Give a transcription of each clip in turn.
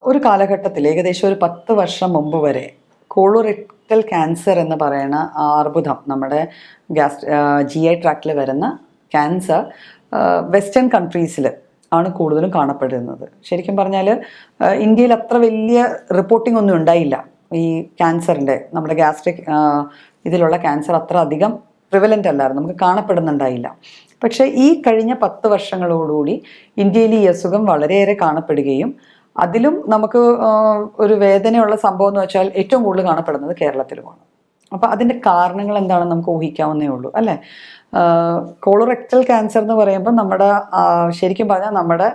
ഒരു കാലഘട്ടത്തിൽ ഏകദേശം ഒരു 10 വർഷം മുമ്പ് വരെ കോളോറെക്ടൽ ക്യാൻസർ എന്ന് പറയുന്ന അർബുദം നമ്മുടെ GI ട്രാക്റ്റിൽ വരുന്ന ക്യാൻസർ വെസ്റ്റേൺ കൺട്രീസിൽ ആണ് കൂടുതലും കാണപ്പെടുന്നത്. ശരിക്കും പറഞ്ഞാൽ ഇന്ത്യയിൽ അത്ര വലിയ റിപ്പോർട്ടിംഗ് ഒന്നും ഉണ്ടായില്ല. ഈ ക്യാൻസറിൻ്റെ നമ്മുടെ ഗ്യാസ്ട്രിക് ഇതിലുള്ള ക്യാൻസർ അത്ര അധികം പ്രിവലൻ്റ് അല്ലായിരുന്നു, നമുക്ക് കാണപ്പെടുന്നുണ്ടായില്ല. പക്ഷേ ഈ കഴിഞ്ഞ 10 വർഷങ്ങളോടുകൂടി ഇന്ത്യയിൽ ഈ അസുഖം വളരെയേറെ കാണപ്പെടുകയും അതിലും നമുക്ക് ഒരു വേദനയുള്ള സംഭവം എന്ന് വെച്ചാൽ ഏറ്റവും കൂടുതൽ കാണപ്പെടുന്നത് കേരളത്തിലുമാണ്. അപ്പോൾ അതിൻ്റെ കാരണങ്ങൾ എന്താണെന്ന് നമുക്ക് ഊഹിക്കാവുന്നേ ഉള്ളൂ അല്ലേ. കോളോറെക്ടൽ ക്യാൻസർ എന്ന് പറയുമ്പോൾ നമ്മുടെ ശരിക്കും പറഞ്ഞാൽ നമ്മുടെ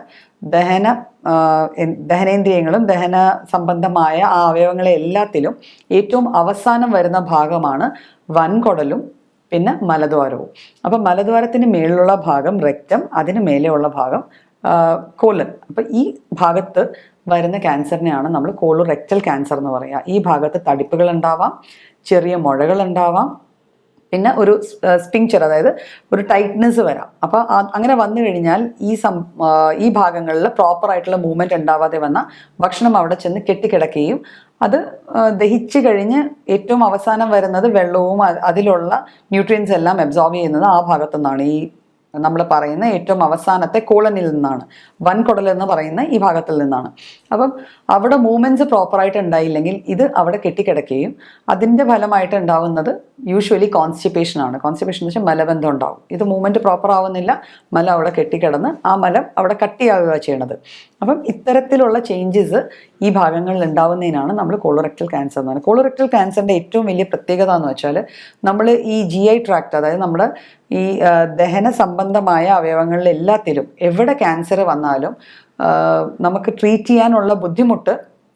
ദഹനേന്ദ്രിയങ്ങളും ദഹന സംബന്ധമായ ആ അവയവങ്ങളെ എല്ലാത്തിലും ഏറ്റവും അവസാനം വരുന്ന ഭാഗമാണ് വൻകുടലും പിന്നെ മലദ്വാരവും. അപ്പം മലദ്വാരത്തിന് മേളിലുള്ള ഭാഗം റെക്റ്റം, അതിന് മേലെയുള്ള ഭാഗം കോലൻ. അപ്പം ഈ ഭാഗത്ത് വരുന്ന ക്യാൻസറിനെയാണ് നമ്മൾ കോളോറെക്ടൽ ക്യാൻസർ എന്ന് പറയുക. ഈ ഭാഗത്ത് തടിപ്പുകൾ ഉണ്ടാവാം, ചെറിയ മുഴകൾ ഉണ്ടാവാം, പിന്നെ ഒരു സ്പിങ്ചർ, അതായത് ഒരു ടൈറ്റ്നെസ് വരാം. അപ്പോൾ അങ്ങനെ വന്നു കഴിഞ്ഞാൽ ഈ ഭാഗങ്ങളിൽ പ്രോപ്പറായിട്ടുള്ള മൂവ്മെൻറ്റ് ഉണ്ടാവാതെ വന്ന ഭക്ഷണം അവിടെ ചെന്ന് കെട്ടിക്കിടക്കുകയും അത് ദഹിച്ചു കഴിഞ്ഞ് ഏറ്റവും അവസാനം വരുന്നത് വെള്ളവും അതിലുള്ള ന്യൂട്രിയൻസ് എല്ലാം അബ്സോർബ് ചെയ്യുന്നത് ആ ഭാഗത്തു നിന്നാണ്. ഈ നമ്മൾ പറയുന്ന ഏറ്റവും അവസാനത്തെ കോളനിൽ നിന്നാണ്, വൻകുടൽ എന്ന് പറയുന്ന ഈ ഭാഗത്തിൽ നിന്നാണ്. അപ്പം അവിടെ മൂവ്മെൻറ്റ്സ് പ്രോപ്പറായിട്ട് ഉണ്ടായില്ലെങ്കിൽ ഇത് അവിടെ കെട്ടിക്കിടക്കുകയും അതിൻ്റെ ഫലമായിട്ട് ഉണ്ടാവുന്നത് യൂഷ്വലി കോൺസ്റ്റിപ്പേഷനാണ്. കോൺസ്റ്റിപ്പേഷൻ എന്ന് വെച്ചാൽ മലബന്ധം ഉണ്ടാവും. ഇത് മൂവ്മെൻറ്റ് പ്രോപ്പർ ആവുന്നില്ല, മലം അവിടെ കെട്ടിക്കിടന്ന് ആ മലം അവിടെ കട്ടിയാവുക ചെയ്യണത്. അപ്പം ഇത്തരത്തിലുള്ള ചേഞ്ചസ് ഈ ഭാഗങ്ങളിൽ ഉണ്ടാവുന്നതിനാണ് നമ്മൾ കോളോറെക്ടൽ ക്യാൻസർ എന്ന് പറയുന്നത്. കോളോറെക്ടൽ ക്യാൻസറിൻ്റെ ഏറ്റവും വലിയ പ്രത്യേകത എന്ന് വെച്ചാൽ നമ്മൾ ഈ GI ട്രാക്ട്, അതായത് നമ്മുടെ ഈ ദഹന സംബന്ധമായ അവയവങ്ങളിൽ എല്ലാത്തിലും എവിടെ ക്യാൻസർ വന്നാലും നമുക്ക് ട്രീറ്റ് ചെയ്യാനുള്ള ബുദ്ധിമുട്ട്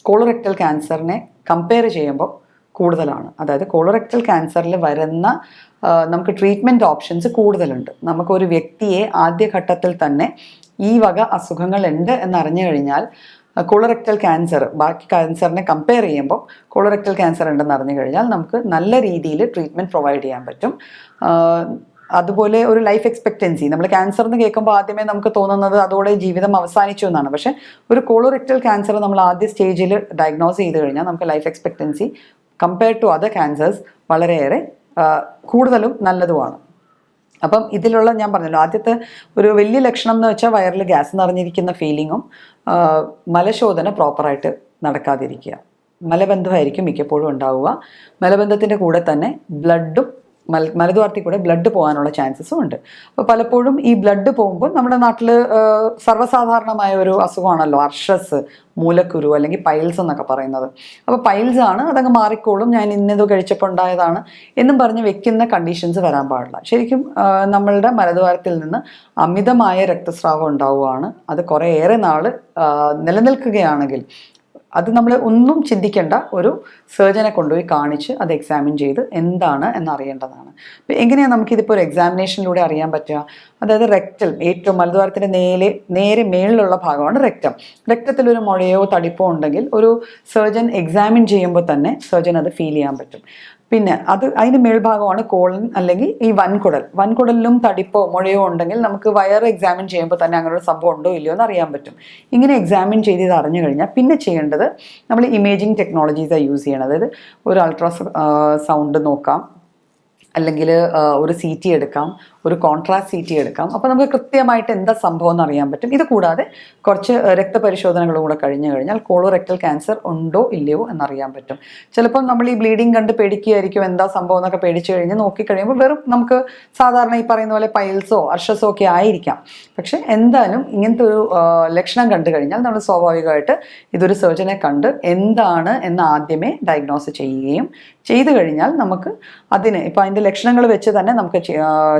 കോളോറെക്ടൽ ക്യാൻസറിനെ കമ്പയർ ചെയ്യുമ്പോൾ കൂടുതലാണ്. അതായത് കോളോറെക്ടൽ ക്യാൻസറിൽ വരുന്ന നമുക്ക് ട്രീറ്റ്മെൻറ്റ് ഓപ്ഷൻസ് കൂടുതലുണ്ട്. നമുക്കൊരു വ്യക്തിയെ ആദ്യഘട്ടത്തിൽ തന്നെ ഈ വക അസുഖങ്ങളുണ്ട് എന്നറിഞ്ഞു കഴിഞ്ഞാൽ കോളോറെക്ടൽ ക്യാൻസർ ബാക്കി ക്യാൻസറിനെ കമ്പയർ ചെയ്യുമ്പോൾ കോളോറെക്ടൽ ക്യാൻസർ ഉണ്ടെന്ന് അറിഞ്ഞു കഴിഞ്ഞാൽ നമുക്ക് നല്ല രീതിയിൽ ട്രീറ്റ്മെൻറ്റ് പ്രൊവൈഡ് ചെയ്യാൻ പറ്റും. അതുപോലെ ഒരു ലൈഫ് എക്സ്പെക്റ്റൻസി, നമ്മൾ ക്യാൻസർ എന്ന് കേൾക്കുമ്പോൾ ആദ്യമേ നമുക്ക് തോന്നുന്നത് അതോടെ ജീവിതം അവസാനിച്ചു എന്നാണ്. പക്ഷേ ഒരു കോളോറെക്ടൽ ക്യാൻസർ നമ്മൾ ആദ്യ സ്റ്റേജിൽ ഡയഗ്നോസ് ചെയ്ത് കഴിഞ്ഞാൽ നമുക്ക് life expectancy compare to other cancers വളരെയേറെ കൂടുതലും നല്ലതുമാണ്. അപ്പം ഇതിലുള്ള ഞാൻ പറഞ്ഞല്ലോ, ആദ്യത്തെ ഒരു വലിയ ലക്ഷണം എന്ന് വെച്ചാൽ വയറിൽ ഗ്യാസ് നിറഞ്ഞിരിക്കുന്ന ഫീലിങ്ങും മലശോധന പ്രോപ്പറായിട്ട് നടക്കാതിരിക്കുക. മലബന്ധമായിരിക്കും മിക്കപ്പോഴും ഉണ്ടാവുക. മലബന്ധത്തിൻ്റെ കൂടെ തന്നെ ബ്ലഡും മലദ്വാരത്തിൽ കൂടെ ബ്ലഡ് പോകാനുള്ള ചാൻസസും ഉണ്ട്. അപ്പോൾ പലപ്പോഴും ഈ ബ്ലഡ് പോകുമ്പോൾ നമ്മുടെ നാട്ടിൽ സർവ്വസാധാരണമായ ഒരു അസുഖമാണല്ലോ അർഷസ്, മൂലക്കുരു അല്ലെങ്കിൽ പൈൽസ് എന്നൊക്കെ പറയുന്നത്. അപ്പോൾ പൈൽസ് ആണ്, അതങ്ങ് മാറിക്കോളും, ഞാൻ ഇന്നത് കഴിച്ചപ്പോൾ ഉണ്ടായതാണ് എന്നും പറഞ്ഞ് വെക്കുന്ന കണ്ടീഷൻസ് വരാൻ പാടില്ല. ശരിക്കും നമ്മളുടെ മലദ്വാരത്തിൽ നിന്ന് അമിതമായ രക്തസ്രാവം ഉണ്ടാവുകയാണ്. അത് കുറേയേറെ നാൾ നിലനിൽക്കുകയാണെങ്കിൽ അത് നമ്മൾ ഒന്നും ചിന്തിക്കേണ്ട, ഒരു സർജനെ കൊണ്ടുപോയി കാണിച്ച് അത് എക്സാമിൻ ചെയ്ത് എന്താണ് എന്നറിയേണ്ടതാണ്. അപ്പോൾ എങ്ങനെയാണ് നമുക്കിതിപ്പോൾ ഒരു എക്സാമിനേഷനിലൂടെ അറിയാൻ പറ്റുക? അതായത് റെക്റ്റൽ, ഏറ്റവും മലദ്വാരത്തിൻ്റെ നേരെ മേളിലുള്ള ഭാഗമാണ് റെക്റ്റം. റെക്റ്റത്തിലൊരു മുഴയോ തടിപ്പോ ഉണ്ടെങ്കിൽ ഒരു സർജൻ എക്സാമിൻ ചെയ്യുമ്പോൾ തന്നെ സർജൻ അത് ഫീൽ ചെയ്യാൻ പറ്റും. പിന്നെ അതിന് മേൽഭാഗമാണ് കോളൻ അല്ലെങ്കിൽ ഈ വൻകുടലിലും തടിപ്പോ മുഴയോ ഉണ്ടെങ്കിൽ നമുക്ക് വയർ എക്സാമിൻ ചെയ്യുമ്പോൾ തന്നെ അങ്ങനെ ഒരു സംഭവം ഉണ്ടോ ഇല്ലയോ എന്ന് അറിയാൻ പറ്റും. ഇങ്ങനെ എക്സാമിൻ ചെയ്ത് ഇത് അറിഞ്ഞു കഴിഞ്ഞാൽ പിന്നെ ചെയ്യേണ്ടത് നമ്മൾ ഇമേജിങ് ടെക്നോളജീസാണ് യൂസ് ചെയ്യണം. അതായത് ഒരു അൾട്രാസൗണ്ട് നോക്കാം, അല്ലെങ്കിൽ ഒരു CT എടുക്കാം, ഒരു കോൺട്രാസ്റ്റ് CT എടുക്കാം. അപ്പോൾ നമുക്ക് കൃത്യമായിട്ട് എന്താ സംഭവം എന്ന് അറിയാൻ പറ്റും. ഇത് കൂടാതെ കുറച്ച് രക്തപരിശോധനകളും കൂടെ കഴിഞ്ഞു കഴിഞ്ഞാൽ കോളോറെക്ടൽ ക്യാൻസർ ഉണ്ടോ ഇല്ലയോ എന്നറിയാൻ പറ്റും. ചിലപ്പോൾ നമ്മൾ ഈ ബ്ലീഡിങ് കണ്ട് പേടിക്കുകയായിരിക്കും, എന്താ സംഭവം എന്നൊക്കെ പേടിച്ചു കഴിഞ്ഞ് നോക്കിക്കഴിയുമ്പോൾ വെറും നമുക്ക് സാധാരണ ഈ പറയുന്ന പോലെ പൈൽസോ അർഷസോ ഒക്കെ ആയിരിക്കാം. പക്ഷെ എന്തായാലും ഇങ്ങനത്തെ ഒരു ലക്ഷണം കണ്ടു കഴിഞ്ഞാൽ നമ്മൾ സ്വാഭാവികമായിട്ട് ഇതൊരു സർജനെ കണ്ട് എന്താണ് എന്ന് ആദ്യമേ ഡയഗ്നോസ് ചെയ്യുകയും ചെയ്തു കഴിഞ്ഞാൽ നമുക്ക് അതിന് ഇപ്പോൾ അതിൻ്റെ ലക്ഷണങ്ങൾ വെച്ച് തന്നെ നമുക്ക്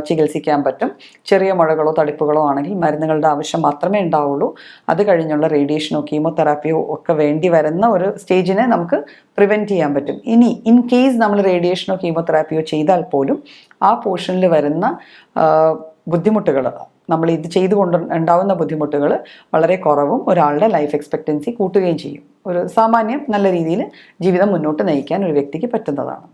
ചികിത്സിക്കാൻ പറ്റും. ചെറിയ മുഴകളോ തടിപ്പുകളോ ആണെങ്കിൽ മരുന്നുകളുടെ ആവശ്യം മാത്രമേ ഉണ്ടാവുള്ളൂ. അത് കഴിഞ്ഞുള്ള റേഡിയേഷനോ കീമോതെറാപ്പിയോ ഒക്കെ വേണ്ടി വരുന്ന ഒരു സ്റ്റേജിനെ നമുക്ക് പ്രിവെൻറ്റ് ചെയ്യാൻ പറ്റും. ഇനി ഇൻ കേസ് നമ്മൾ റേഡിയേഷനോ കീമോതെറാപ്പിയോ ചെയ്താൽ പോലും ആ പോർഷനിൽ വരുന്ന ബുദ്ധിമുട്ടുകൾ, നമ്മൾ ഇത് ചെയ്തുകൊണ്ട് ഉണ്ടാവുന്ന ബുദ്ധിമുട്ടുകൾ വളരെ കുറവും ഒരാളുടെ ലൈഫ് എക്സ്പെക്റ്റൻസി കൂട്ടുകയും ചെയ്യും. ഒരു സാമാന്യം നല്ല രീതിയിൽ ജീവിതം മുന്നോട്ട് നയിക്കാൻ ഒരു വ്യക്തിക്ക് പറ്റുന്നതാണ്.